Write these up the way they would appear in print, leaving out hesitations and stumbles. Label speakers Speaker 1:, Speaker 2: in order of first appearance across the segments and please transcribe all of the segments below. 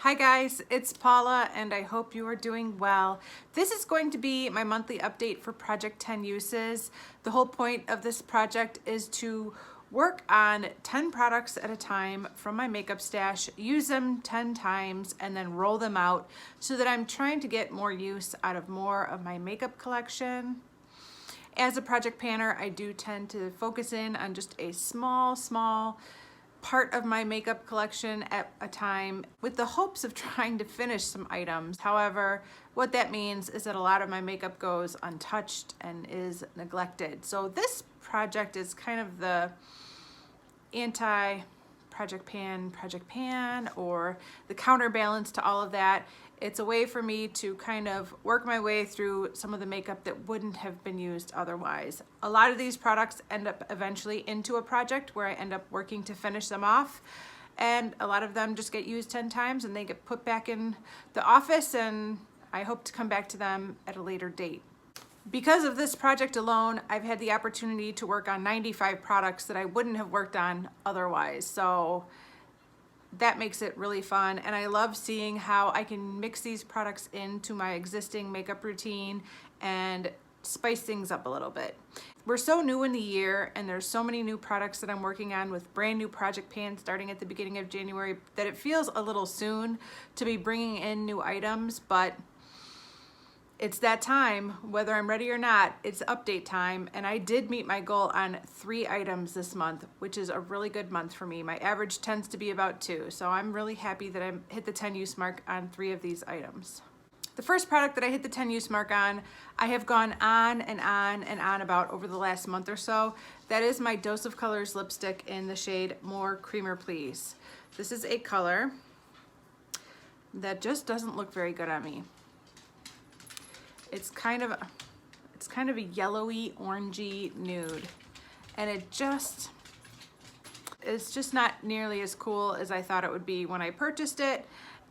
Speaker 1: Hi guys, it's Paula and I hope you are doing well. This is going to be my monthly update for Project 10 Uses. The whole point of this project is to work on 10 products at a time from my makeup stash, use them 10 times, and then roll them out so that I'm trying to get more use out of more of my makeup collection. As a project planner, I do tend to focus in on just a small part of my makeup collection at a time with the hopes of trying to finish some items. However, what that means is that a lot of my makeup goes untouched and is neglected. So this project is kind of the anti-project pan, or the counterbalance to all of that. It's a way for me to kind of work my way through some of the makeup that wouldn't have been used otherwise. A lot of these products end up eventually into a project where I end up working to finish them off, and a lot of them just get used 10 times and they get put back in the office, and I hope to come back to them at a later date. Because of this project alone, I've had the opportunity to work on 95 products that I wouldn't have worked on otherwise. So that makes it really fun, and I love seeing how I can mix these products into my existing makeup routine and spice things up a little bit. We're so new in the year and there's so many new products that I'm working on with brand new project pans starting at the beginning of January that it feels a little soon to be bringing in new items, but it's that time, whether I'm ready or not. It's update time, and I did meet my goal on 3 items this month, which is a really good month for me. My average tends to be about 2, so I'm really happy that I hit the 10 use mark on 3 of these items. The first product that I hit the 10 use mark on, I have gone on and on about over the last month or so. That is my Dose of Colors lipstick in the shade More Creamer Please. This is a color that just doesn't look very good on me. It's kind of a yellowy, orangey nude, and it's just not nearly as cool as I thought it would be when I purchased it,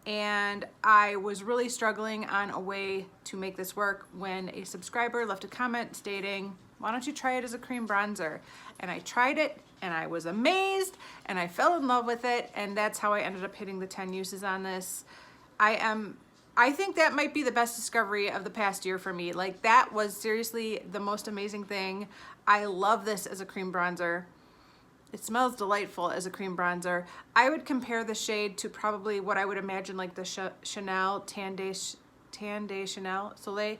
Speaker 1: and I was really struggling on a way to make this work when a subscriber left a comment stating, why don't you try it as a cream bronzer? And I tried it and I was amazed and I fell in love with it, and that's how I ended up hitting the 10 uses on this. I think that might be the best discovery of the past year for me. Like, that was seriously the most amazing thing. I love this as a cream bronzer. It smells delightful as a cream bronzer. I would compare the shade to probably what I would imagine like the Chanel Tan de Chanel Soleil.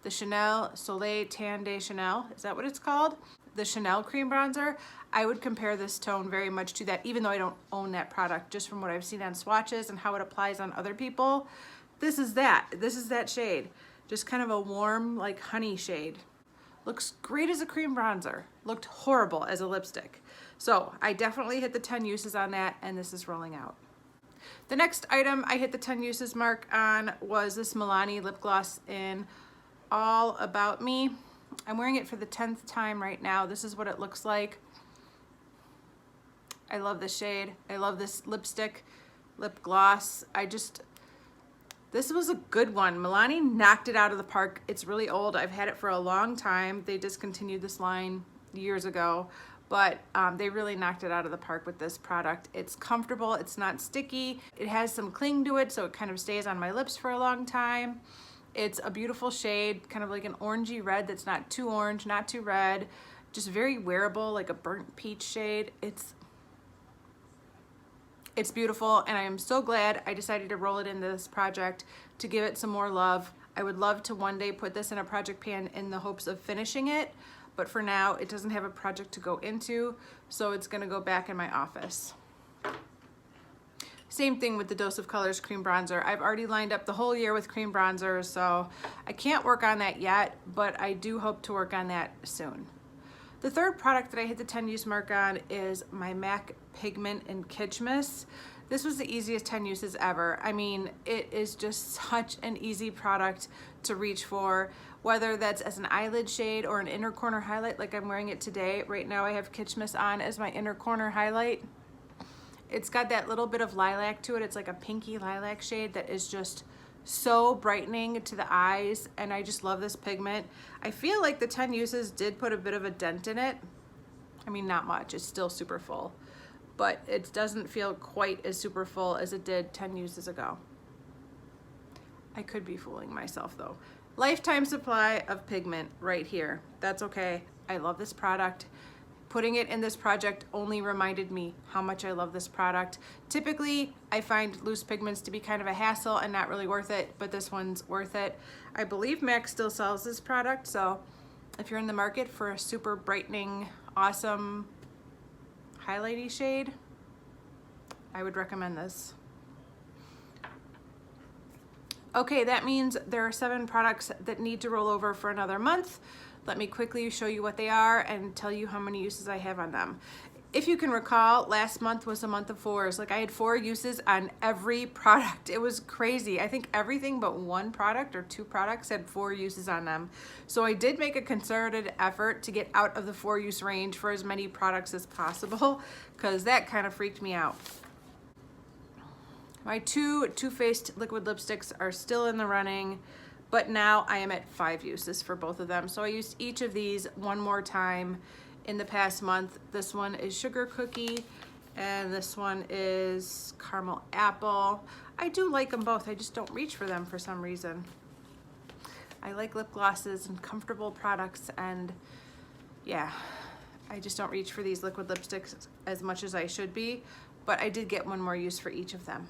Speaker 1: The Chanel Soleil Tan de Chanel, is that what it's called? The Chanel cream bronzer. I would compare this tone very much to that, even though I don't own that product, just from what I've seen on swatches and how it applies on other people. This is that shade. Just kind of a warm, like honey shade. Looks great as a cream bronzer. Looked horrible as a lipstick. So I definitely hit the 10 uses on that, and this is rolling out. The next item I hit the 10 uses mark on was this Milani lip gloss in All About Me. I'm wearing it for the 10th time right now. This is what it looks like. I love this shade. I love this lipstick, lip gloss. This was a good one. Milani knocked it out of the park. It's really old. I've had it for a long time. They discontinued this line years ago, but they really knocked it out of the park with this product. It's comfortable. It's not sticky. It has some cling to it, so it kind of stays on my lips for a long time. It's a beautiful shade, kind of like an orangey red that's not too orange, not too red, just very wearable, like a burnt peach shade. It's beautiful, and I am so glad I decided to roll it into this project to give it some more love. I would love to one day put this in a project pan in the hopes of finishing it, but for now it doesn't have a project to go into, so it's gonna go back in my office. Same thing with the Dose of Colors cream bronzer. I've already lined up the whole year with cream bronzers, so I can't work on that yet, but I do hope to work on that soon. The third product that I hit the 10 use mark on is my MAC Pigment in Kitschmiss. This was the easiest 10 uses ever. I mean, it is just such an easy product to reach for, whether that's as an eyelid shade or an inner corner highlight like I'm wearing it today. Right now I have Kitschmiss on as my inner corner highlight. It's got that little bit of lilac to it. It's like a pinky lilac shade that is just so brightening to the eyes, and I just love this pigment. I feel like the 10 uses did put a bit of a dent in it. I mean, not much, it's still super full, but it doesn't feel quite as super full as it did 10 uses ago. I could be fooling myself though. Lifetime supply of pigment right here. That's okay. I love this product. Putting it in this project only reminded me how much I love this product. Typically, I find loose pigments to be kind of a hassle and not really worth it, but this one's worth it. I believe MAC still sells this product, so if you're in the market for a super brightening, awesome highlighty shade, I would recommend this. Okay, that means there are 7 products that need to roll over for another month. Let me quickly show you what they are and tell you how many uses I have on them. If you can recall, last month was a month of 4s. Like I had 4 uses on every product. It was crazy. I think everything but 1 product or 2 products had 4 uses on them. So I did make a concerted effort to get out of the 4-use range for as many products as possible because that kind of freaked me out. My 2 Too Faced liquid lipsticks are still in the running, but now I am at 5 uses for both of them. So I used each of these 1 more time in the past month. This one is Sugar Cookie, and this one is Caramel Apple. I do like them both, I just don't reach for them for some reason. I like lip glosses and comfortable products, and yeah, I just don't reach for these liquid lipsticks as much as I should be, but I did get 1 more use for each of them.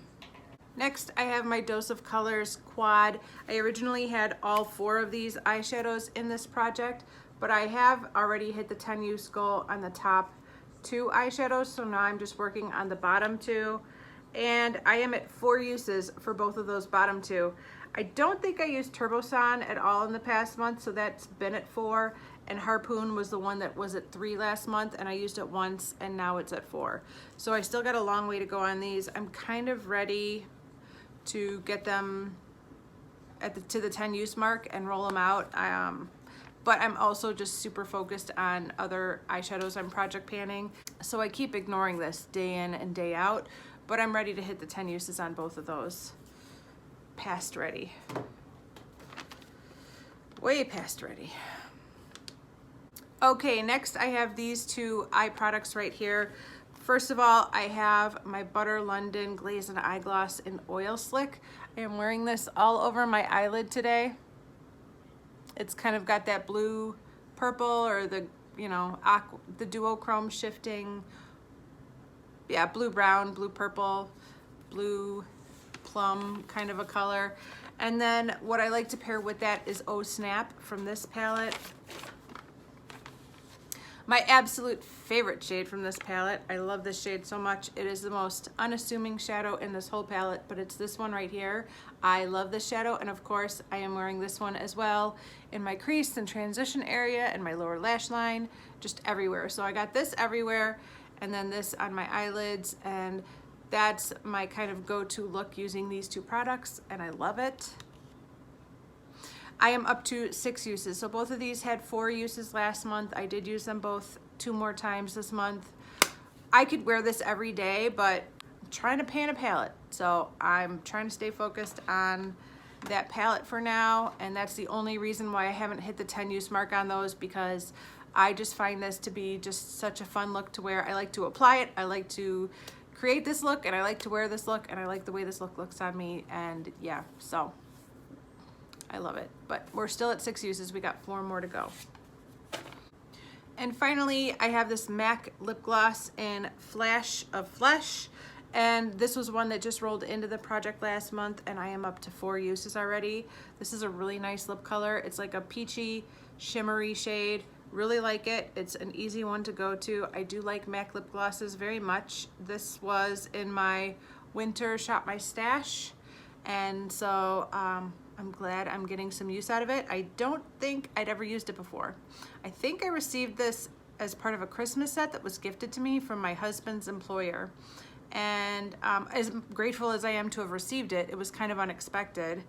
Speaker 1: Next, I have my Dose of Colors Quad. I originally had all 4 of these eyeshadows in this project, but I have already hit the 10 use goal on the top 2 eyeshadows, so now I'm just working on the bottom 2, and I am at 4 uses for both of those bottom 2. I don't think I used Turboson at all in the past month, so that's been at 4, and Harpoon was the one that was at 3 last month, and I used it once, and now it's at 4. So I still got a long way to go on these. I'm kind of ready to get them to the 10 use mark and roll them out. But I'm also just super focused on other eyeshadows I'm project panning. So I keep ignoring this day in and day out, but I'm ready to hit the 10 uses on both of those. Past ready. Way past ready. Okay, next I have these 2 eye products right here. First of all, I have my Butter London Glaze and Eye Gloss in Oil Slick. I am wearing this all over my eyelid today. It's kind of got that blue purple, or the, you know, the duochrome shifting. Yeah, blue brown, blue purple, blue plum kind of a color. And then what I like to pair with that is Oh Snap from this palette. My absolute favorite shade from this palette. I love this shade so much. It is the most unassuming shadow in this whole palette, but it's this one right here. I love this shadow, and of course I am wearing this one as well in my crease and transition area and my lower lash line, just everywhere. So I got this everywhere, and then this on my eyelids, and that's my kind of go-to look using these 2 products, and I love it. I am up to 6 uses. So both of these had 4 uses last month. I did use them both 2 more times this month. I could wear this every day, but I'm trying to pan a palette. So I'm trying to stay focused on that palette for now. And that's the only reason why I haven't hit the 10 use mark on those, because I just find this to be just such a fun look to wear. I like to apply it. I like to create this look, and I like to wear this look, and I like the way this look looks on me. And yeah, so I love it, but we're still at 6 uses. We got 4 more to go. And finally, I have this MAC lip gloss in Flash of Flesh, and this was one that just rolled into the project last month, and I am up to 4 uses already. This is a really nice lip color. It's like a peachy, shimmery shade. Really like it. It's an easy one to go to. I do like MAC lip glosses very much. This was in my winter Shop My Stash, and so I'm glad I'm getting some use out of it. I don't think I'd ever used it before. I think I received this as part of a Christmas set that was gifted to me from my husband's employer. And as grateful as I am to have received it, it was kind of unexpected.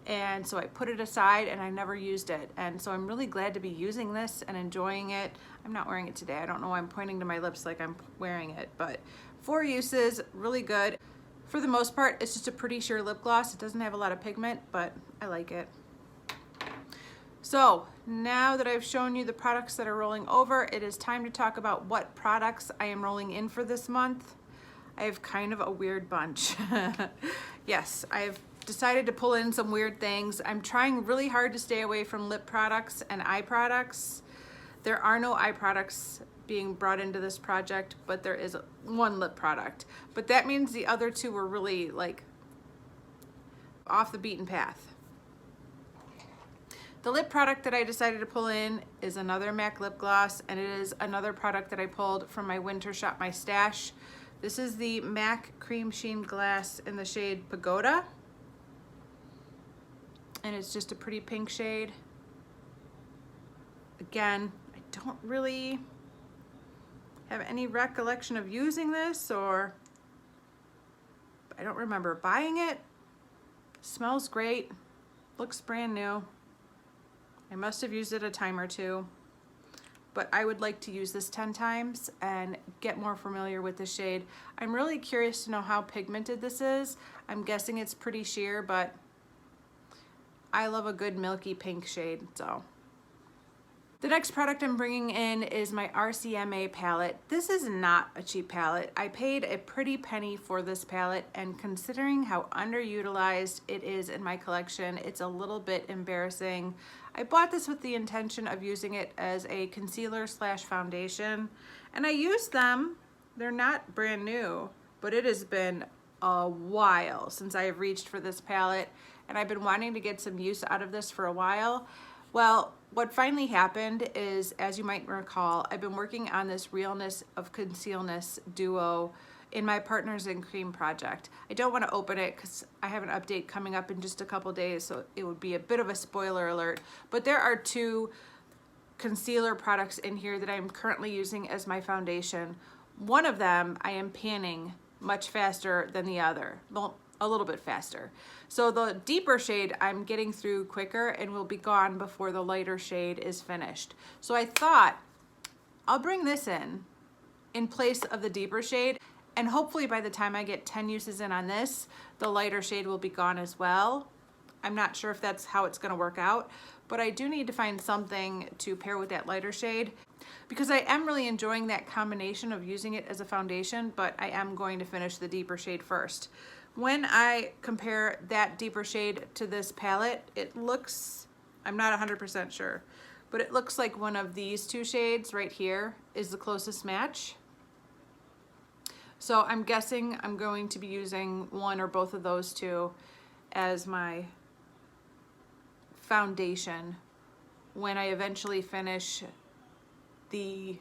Speaker 1: And so I put it aside and I never used it. And so I'm really glad to be using this and enjoying it. I'm not wearing it today. I don't know why I'm pointing to my lips like I'm wearing it, but 4 uses, really good. For the most part, it's just a pretty sheer lip gloss. It doesn't have a lot of pigment, but I like it. So now that I've shown you the products that are rolling over, it is time to talk about what products I am rolling in for this month. I have kind of a weird bunch. Yes, I have decided to pull in some weird things. I'm trying really hard to stay away from lip products and eye products. There are no eye products being brought into this project, but there is one lip product. But that means the other two were really like off the beaten path. The lip product that I decided to pull in is another MAC lip gloss, and it is another product that I pulled from my winter shop, my stash. This is the MAC Cream Sheen Glass in the shade Pagoda. And it's just a pretty pink shade. Again, I don't really have any recollection of using this, or I don't remember buying it. Smells great, looks brand new. I must have used it a time or two, but I would like to use this 10 times and get more familiar with the shade. I'm really curious to know how pigmented this is. I'm guessing it's pretty sheer, but I love a good milky pink shade, so. The next product I'm bringing in is my RCMA palette. This is not a cheap palette. I paid a pretty penny for this palette, and considering how underutilized it is in my collection, it's a little bit embarrassing. I bought this with the intention of using it as a concealer slash foundation, and I used them. They're not brand new, but it has been a while since I have reached for this palette, and I've been wanting to get some use out of this for a while. Well, what finally happened is, as you might recall, I've been working on this Realness of Concealness duo in my Partners in Cream project. I don't want to open it because I have an update coming up in just a couple days, so it would be a bit of a spoiler alert. But there are two concealer products in here that I'm currently using as my foundation. One of them I am panning much faster than the other. Well, a little bit faster. So the deeper shade I'm getting through quicker and will be gone before the lighter shade is finished. So I thought I'll bring this in place of the deeper shade, and hopefully by the time I get 10 uses in on this, the lighter shade will be gone as well. I'm not sure if that's how it's gonna work out, but I do need to find something to pair with that lighter shade, because I am really enjoying that combination of using it as a foundation, but I am going to finish the deeper shade first. When I compare that deeper shade to this palette, it looks, I'm not 100% sure, but it looks like one of these two shades right here is the closest match. So I'm guessing I'm going to be using one or both of those two as my foundation when I eventually finish the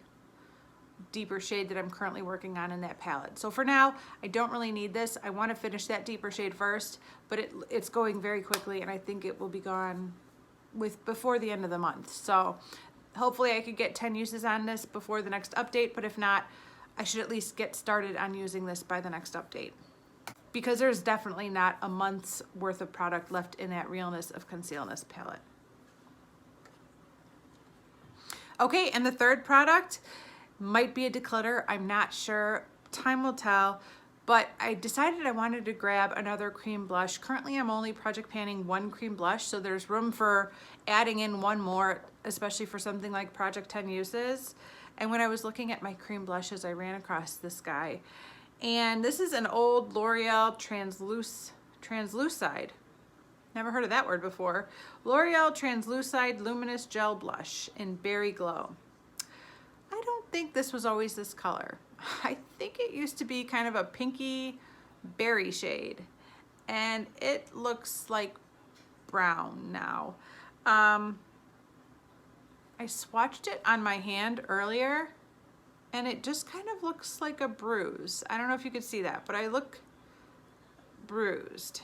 Speaker 1: deeper shade that I'm currently working on in that palette. So for now, I don't really need this. I want to finish that deeper shade first, but it's going very quickly, and I think it will be gone before the end of the month. So hopefully I could get 10 uses on this before the next update, but if not, I should at least get started on using this by the next update, because there's definitely not a month's worth of product left in that Realness of Concealness palette. Okay, and the third product might be a declutter, I'm not sure, time will tell, but I decided I wanted to grab another cream blush. Currently I'm only project panning one cream blush, so there's room for adding in one more, especially for something like Project 10 Uses. And when I was looking at my cream blushes, I ran across this guy, and this is an old L'Oreal Translucide. Never heard of that word before. L'Oreal Translucide Luminous Gel Blush in Berry Glow. I don't think this was always this color. I think it used to be kind of a pinky berry shade, and it looks like brown now. I swatched it on my hand earlier, and it just kind of looks like a bruise. I don't know if you could see that, but I look bruised.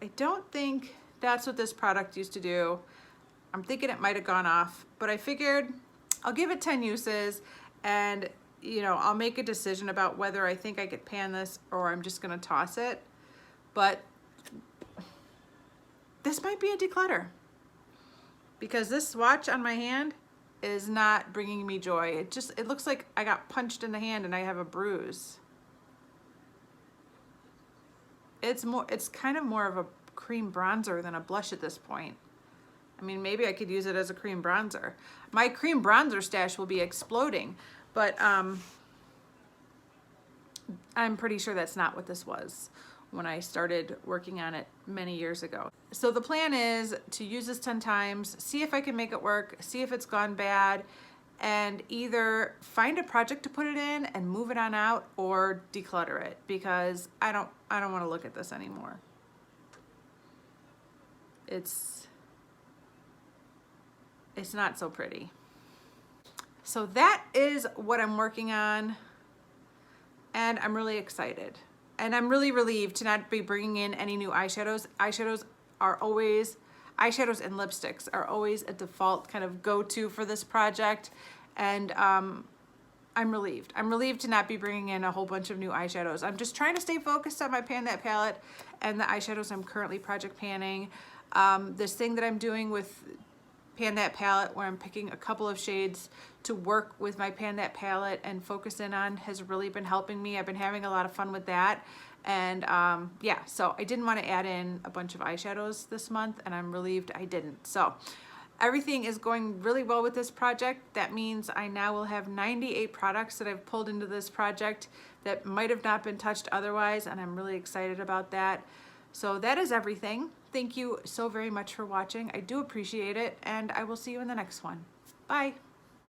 Speaker 1: I don't think that's what this product used to do. I'm thinking it might have gone off, but I figured I'll give it 10 uses, and I'll make a decision about whether I think I could pan this or I'm just gonna toss it. But this might be a declutter, because this swatch on my hand is not bringing me joy. It looks like I got punched in the hand and I have a bruise. It's kind of more of a cream bronzer than a blush at this point. I mean, maybe I could use it as a cream bronzer. My cream bronzer stash will be exploding, but I'm pretty sure that's not what this was. when I started working on it many years ago. So the plan is to use this 10 times, see if I can make it work, see if it's gone bad, and either find a project to put it in and move it on out, or declutter it, because I don't want to look at this anymore. It's not so pretty. So that is what I'm working on, and I'm really excited. And I'm really relieved to not be bringing in any new eyeshadows. Eyeshadows and lipsticks are always a default kind of go-to for this project, and I'm relieved. I'm relieved to not be bringing in a whole bunch of new eyeshadows. I'm just trying to stay focused on my Pan That palette and the eyeshadows I'm currently project panning. This thing that I'm doing with Pan That palette, where I'm picking a couple of shades to work with my Pan That palette and focus in on, has really been helping me. I've been having a lot of fun with that. And yeah, so I didn't want to add in a bunch of eyeshadows this month, and I'm relieved I didn't. So everything is going really well with this project. That means I now will have 98 products that I've pulled into this project that might have not been touched otherwise, and I'm really excited about that. So that is everything. Thank you so very much for watching. I do appreciate it, and I will see you in the next one. Bye.